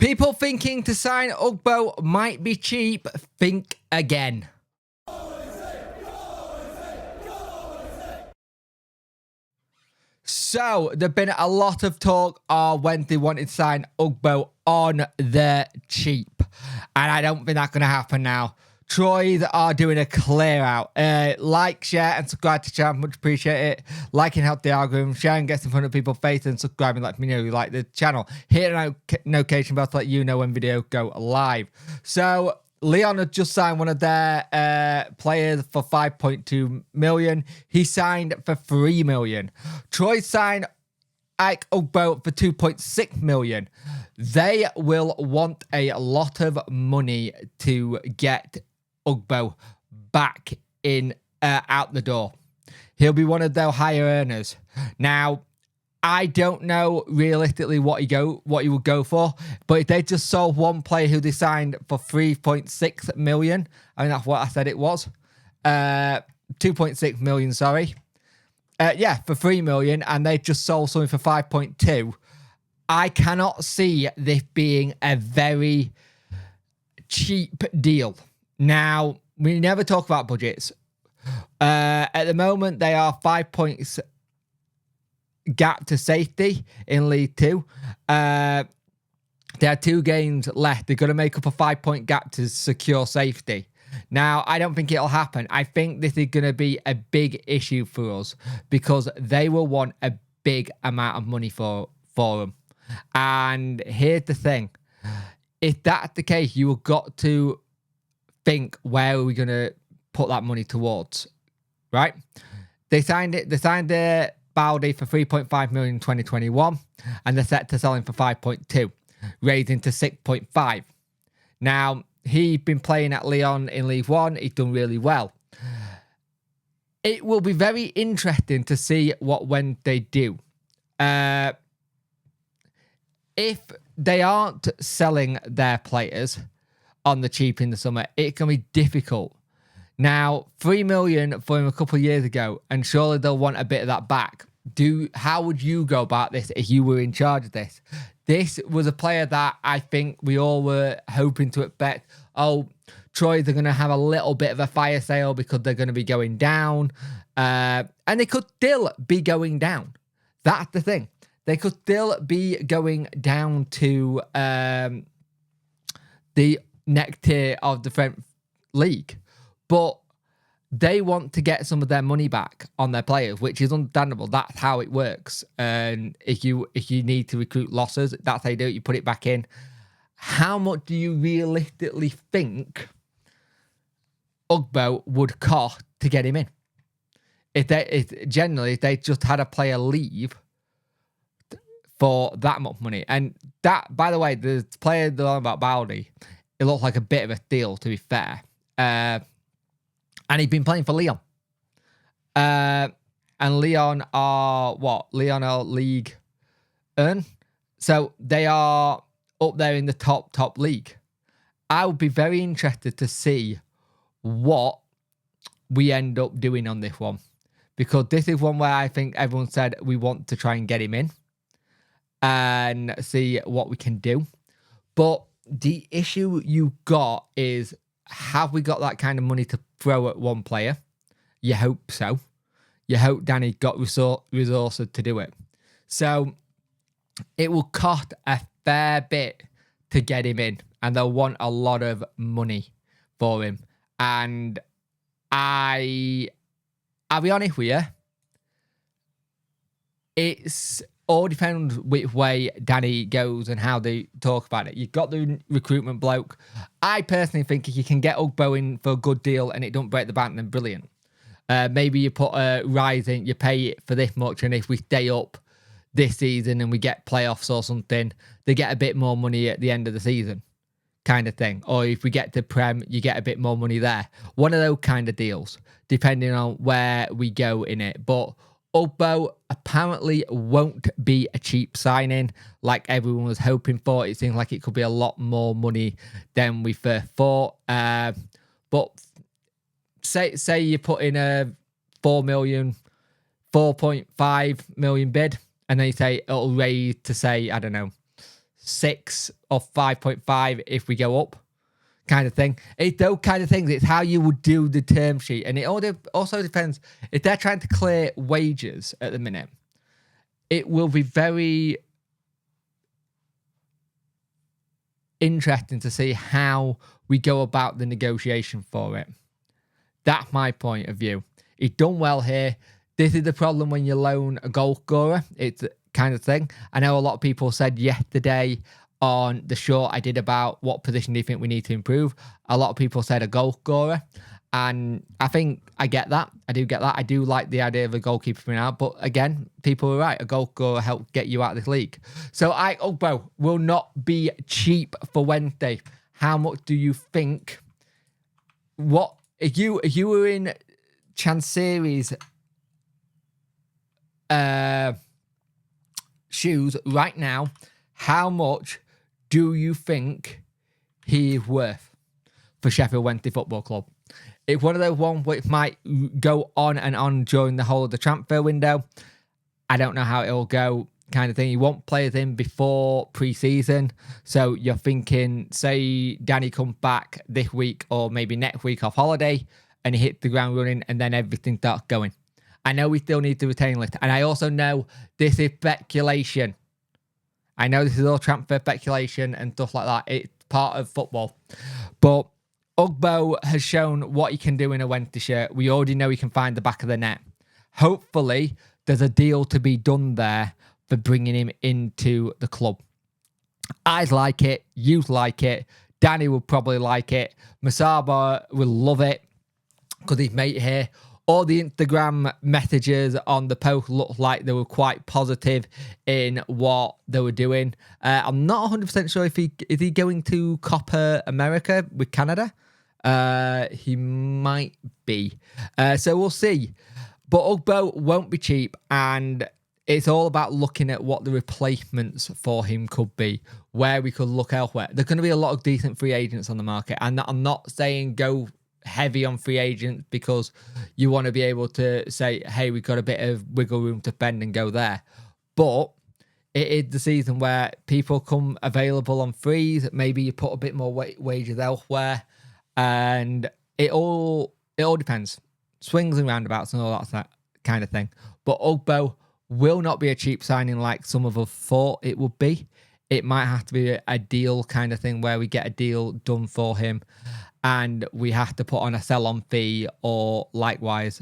People thinking to sign Ugbo might be cheap, think again. So, there's been a lot of talk when they wanted to sign Ugbo on the cheap. And I don't think that's going to happen now. Troyes are doing a clear out. Like, share, and subscribe to the channel. Much appreciate it. Liking helps the algorithm. Sharing gets in front of people's face, and subscribing lets me know you like the channel. Hit a notification bell to let you know when videos go live. So, Leon had just signed one of their players for 5.2 million. He signed for 3 million. Troy signed Ike Ugbo for 2.6 million. They will want a lot of money to get Ugbo back in out the door. He'll be one of their higher earners. Now, I don't know realistically what he would go for, but if they just sold one player who they signed for 3.6 million, I mean that's what I said it was. 2.6 million, sorry. Yeah, for 3 million, and they just sold something for 5.2. I cannot see this being a very cheap deal. Now, we never talk about budgets. At the moment, they are 5 points gap to safety in League 2. There are 2 games left. They're going to make up a 5-point gap to secure safety. Now, I don't think it'll happen. I think this is going to be a big issue for us because they will want a big amount of money for them. And here's the thing. If that's the case, you have got to think, where are we going to put that money towards, right? They signed their Baldi for 3.5 million in 2021, and they're set to sell him for 5.2, raising to 6.5. Now, he's been playing at Lyon in League 1. He's done really well. It will be very interesting to see when they do. If they aren't selling their players on the cheap in the summer, it can be difficult. Now, 3 million for him a couple of years ago, and surely they'll want a bit of that back. How would you go about this if you were in charge of this? This was a player that I think we all were hoping to expect. Oh, Troyes are going to have a little bit of a fire sale because they're going to be going down. And they could still be going down. That's the thing. They could still be going down to the next tier of the French league. But they want to get some of their money back on their players, which is understandable. That's how it works. And if you need to recruit losses, that's how you do it. You put it back in. How much do you realistically think Ugbo would cost to get him in? If they just had a player leave for that much money. And that, by the way, the player they're on about Baldi, it looks like a bit of a steal, to be fair. And he's been playing for Lyon. And Lyon are what? Lyon are League 1. So they are up there in the top league. I would be very interested to see what we end up doing on this one. Because this is one where I think everyone said we want to try and get him in. And see what we can do. But the issue you got is, have we got that kind of money to throw at one player? You hope so. You hope Danny got resources to do it. So it will cost a fair bit to get him in, and they'll want a lot of money for him. And I'll be honest with you, it's all depends which way Danny goes and how they talk about it. You've got the recruitment bloke. I personally think if you can get Ugbo in for a good deal and it don't break the bank, then brilliant. Maybe you put a rise in, you pay it for this much, and if we stay up this season and we get playoffs or something, they get a bit more money at the end of the season, kind of thing. Or if we get to Prem, you get a bit more money there. One of those kind of deals, depending on where we go in it. But Ugbo apparently won't be a cheap signing like everyone was hoping for. It seems like it could be a lot more money than we first thought. But say you put in a 4.5 million bid, and then you say it'll raise to, say, I don't know, 6 or 5.5 if we go up, kind of thing. It's those kind of things. It's how you would do the term sheet. And it also depends. If they're trying to clear wages at the minute, it will be very interesting to see how we go about the negotiation for it. That's my point of view. He's done well here. This is the problem when you loan a goal scorer. It's kind of thing. I know a lot of people said yesterday on the show I did about what position do you think we need to improve. A lot of people said a goal scorer. And I think I get that. I do get that. I do like the idea of a goalkeeper coming out. But again, people are right. A goal scorer helped get you out of this league. So Ugbo will not be cheap for Wednesday. How much do you think? What if you were in Chansiri's shoes right now? How much do you think he is worth for Sheffield Wednesday Football Club? It's one of those ones which might go on and on during the whole of the transfer window. I don't know how it'll go, kind of thing. You won't players in before pre-season. So you're thinking, say Danny comes back this week or maybe next week off holiday and he hits the ground running and then everything starts going. I know we still need the retain list. And I also know this is speculation. I know this is all transfer speculation and stuff like that. It's part of football. But Ugbo has shown what he can do in a Wednesday shirt. We already know he can find the back of the net. Hopefully, there's a deal to be done there for bringing him into the club. I like it. You like it. Danny will probably like it. Masaba will love it because he's mate here. All the Instagram messages on the post looked like they were quite positive in what they were doing. I'm not 100% sure if is he going to Copa America with Canada. He might be. So we'll see. But Ugbo won't be cheap, and it's all about looking at what the replacements for him could be, where we could look elsewhere. There's going to be a lot of decent free agents on the market, and I'm not saying go heavy on free agents because you want to be able to say, hey, we've got a bit of wiggle room to spend and go there. But it is the season where people come available on frees. Maybe you put a bit more wages elsewhere, and it all depends. Swings and roundabouts and all that kind of thing. But Ugbo will not be a cheap signing like some of us thought it would be. It might have to be a deal kind of thing where we get a deal done for him and we have to put on a sell-on fee or likewise,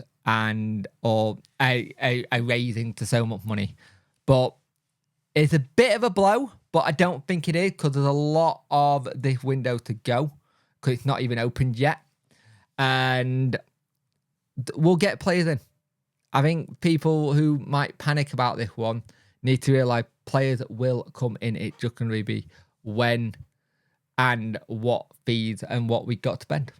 or a raising to so much money. But it's a bit of a blow, but I don't think it is because there's a lot of this window to go because it's not even opened yet. And we'll get players in. I think people who might panic about this one need to realise players will come in. It's just going to be when and what fees and what we got to spend.